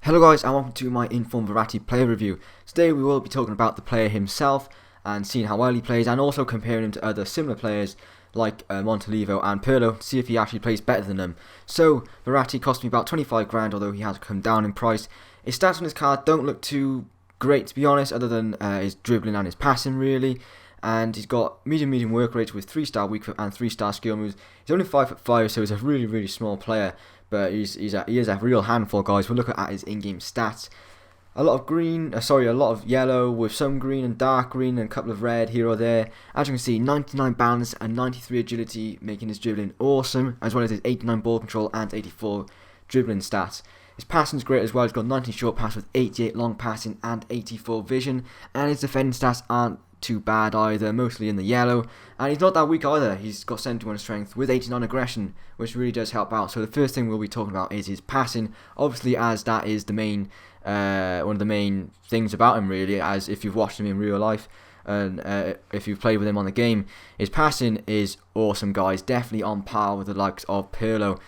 Hello guys and welcome to my Informed Verratti player review. Today we will be talking about the player himself and seeing how well he plays, and also comparing him to other similar players like Montolivo and Pirlo to see if he actually plays better than them. So Verratti cost me about 25 grand, although he has come down in price. His stats on his card don't look too great, to be honest, other than his dribbling and his passing really. And he's got medium work rate with 3-star weak foot and 3-star skill moves. He's only 5'5", so he's a really small player, but he is a real handful, guys. We'll look at his in-game stats. A lot of yellow with some green and dark green and a couple of red here or there. As you can see, 99 balance and 93 agility, making his dribbling awesome, as well as his 89 ball control and 84 dribbling stats. His passing is great as well. He's got 90 short pass with 88 long passing and 84 vision, and his defending stats aren't too bad either, mostly in the yellow, and he's not that weak either. He's got 71 strength with 89 aggression, which really does help out. So the first thing we'll be talking about is his passing, obviously, as that is the main one of the main things about him really, as if you've watched him in real life and if you've played with him on the game. His passing is awesome, guys, definitely on par with the likes of Pirlo.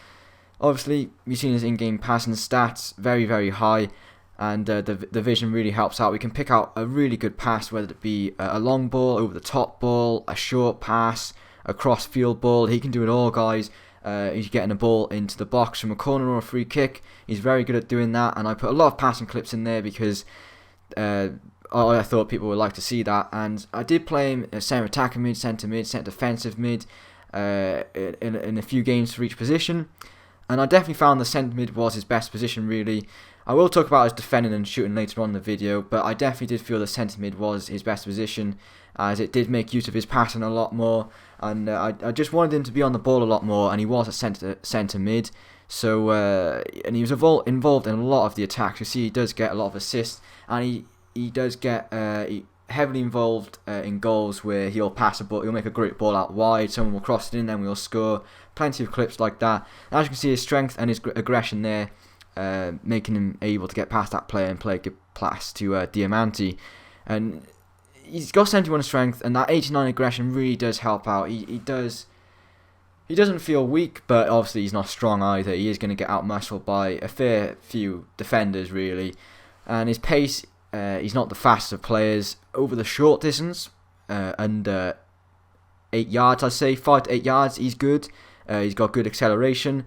Obviously, you've seen his in-game passing stats, very high, and the vision really helps out. We can pick out a really good pass, whether it be a long ball, over the top ball, a short pass, a cross field ball. He can do it all, guys. He's getting a ball into the box from a corner or a free kick. He's very good at doing that, and I put a lot of passing clips in there because I thought people would like to see that. And I did play him centre attacking mid, centre defensive mid in a few games for each position. And I definitely found the centre mid was his best position really. I will talk about his defending and shooting later on in the video, but I definitely did feel the centre mid was his best position, as it did make use of his passing a lot more, and I just wanted him to be on the ball a lot more, and he was a centre mid. So and he was involved in a lot of the attacks. You see, he does get a lot of assists, and he does get heavily involved in goals where he'll pass a ball, he'll make a great ball out wide, someone will cross it in, then we'll score. Plenty of clips like that. And as you can see, his strength and his aggression there, making him able to get past that player and play a good pass to Diamante. And he's got 71 strength, and that 89 aggression really does help out. He doesn't feel weak, but obviously he's not strong either. He is going to get out-muscled by a fair few defenders really. And his pace, he's not the fastest of players. Over the short distance, under 8 yards, I'd say 5 to 8 yards, he's good. He's got good acceleration,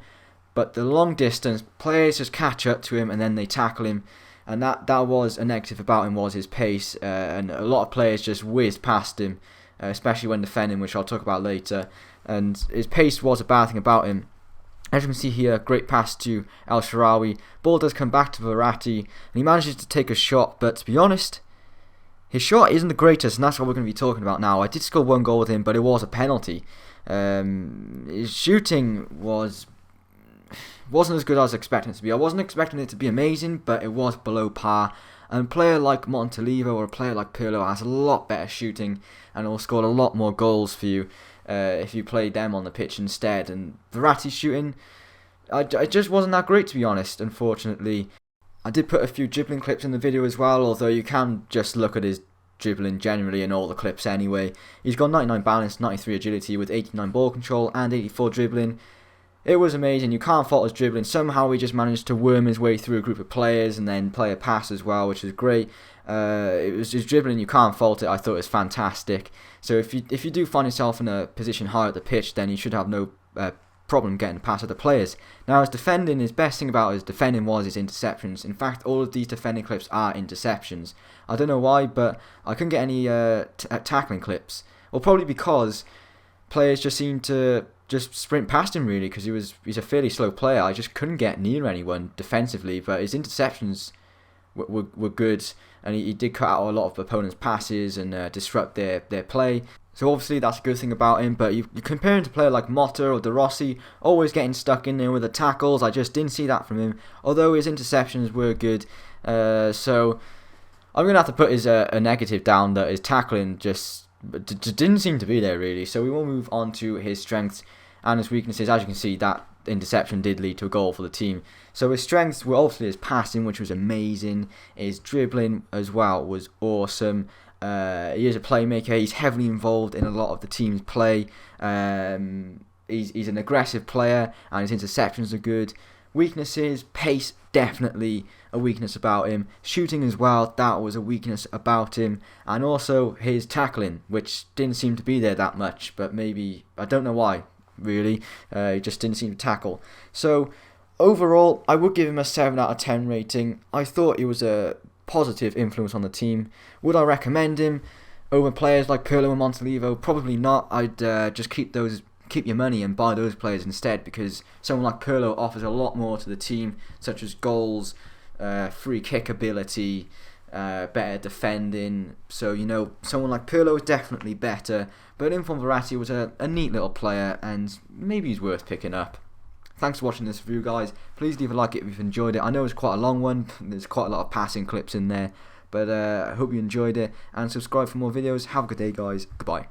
but the long distance players just catch up to him and then they tackle him, and that was a negative about him, was his pace, and a lot of players just whizzed past him, especially when defending, which I'll talk about later. And his pace was a bad thing about him. As you can see here, great pass to El Shaarawy. Ball does come back to Verratti, and he manages to take a shot, but to be honest, his shot isn't the greatest, and that's what we're going to be talking about now. I did score one goal with him, but it was a penalty. His shooting wasn't as good as I was expecting it to be. I wasn't expecting it to be amazing, but it was below par. And a player like Montolivo or a player like Pirlo has a lot better shooting and will score a lot more goals for you if you play them on the pitch instead. And Verratti's shooting, it just wasn't that great, to be honest, unfortunately. I did put a few dribbling clips in the video as well, although you can just look at his dribbling generally in all the clips anyway. He's got 99 balance, 93 agility with 89 ball control and 84 dribbling. It was amazing. You can't fault his dribbling. Somehow he just managed to worm his way through a group of players and then play a pass as well, which is great. It was his dribbling, you can't fault it. I thought it was fantastic. So if you do find yourself in a position higher at the pitch, then you should have no problem getting past other players. Now, his defending, his best thing about his defending was his interceptions. In fact, all of these defending clips are interceptions. I don't know why, but I couldn't get any tackling clips. Well, probably because players just seemed to just sprint past him really, because he's a fairly slow player. I just couldn't get near anyone defensively, but his interceptions were good, and he did cut out a lot of opponents' passes and disrupt their play. So obviously that's a good thing about him, but you compare him to a player like Motta or De Rossi, always getting stuck in there with the tackles. I just didn't see that from him, although his interceptions were good. So I'm going to have to put his a negative down, that his tackling just didn't seem to be there really. So we will move on to his strengths and his weaknesses. As you can see, that interception did lead to a goal for the team. So his strengths were obviously his passing, which was amazing. His dribbling as well was awesome. He is a playmaker. He's heavily involved in a lot of the team's play. He's an aggressive player, and his interceptions are good. Weaknesses, pace, definitely a weakness about him. Shooting as well, that was a weakness about him. And also his tackling, which didn't seem to be there that much, but maybe, I don't know why, really. He just didn't seem to tackle. So, overall, I would give him a 7 out of 10 rating. I thought he was a positive influence on the team. Would I recommend him over players like Pirlo and Montolivo? Probably not. I'd just keep your money and buy those players instead, because someone like Pirlo offers a lot more to the team, such as goals, free kick ability, better defending. So, you know, someone like Pirlo is definitely better, but Inform Verratti was a neat little player, and maybe he's worth picking up. Thanks for watching this review, guys. Please leave a like if you've enjoyed it. I know it's quite a long one, there's quite a lot of passing clips in there, but I hope you enjoyed it, and subscribe for more videos. Have a good day, guys. Goodbye.